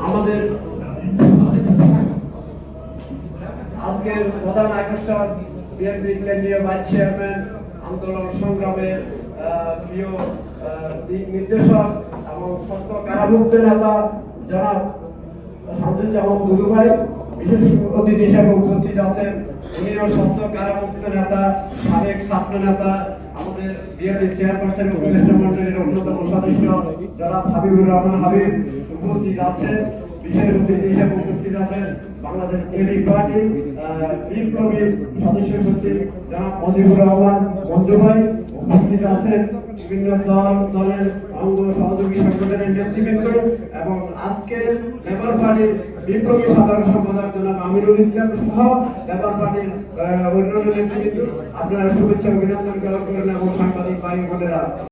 আমাদের আজকের প্রধান আকর্ষণ বিএনপি কেন্দ্রীয় ভাইস চেয়ারম্যান, আন্দোলন সংগ্রামের প্রিয় দিক নির্দেশক এবং সত্য কারামুক্ত নেতা জনাব শামসুজ্জামান দুদু ভাই বিশেষ অতিথি হিসেবে উপস্থিত আছেন। উনিও সত্য কারামুক্ত নেতা, সাবেক ছাত্র নেতা, আমাদের বিএনপি চেয়ারপারসন উপদেষ্টা মন্ডলীর অন্যতম সদস্য জনাব হাবিবুর রহমান হাবিব উপস্থিত আছেন। বিশেষ অতিথি হিসেবে উপস্থিত আছেন বাংলাদেশ টেলি পার্টি বিপ্লবী সদস্য সচিব জনাব মজিবুর রহমান মঞ্জু ভাই উপস্থিত আছেন। বিভিন্ন দলের অঙ্গ সহযোগী সংগঠনের নেতৃবৃন্দ এবং আজকের লেবার পার্টির বিপ্লবী সাধারণ সম্পাদক জনাব আমিরুল ইসলাম সহ লেবার পার্টির অন্যান্য নেতৃবৃন্দ আপনারা শুভেচ্ছা অভিনন্দন জ্ঞাপন করেন এবং সাংবাদিক ভাই বোনেরা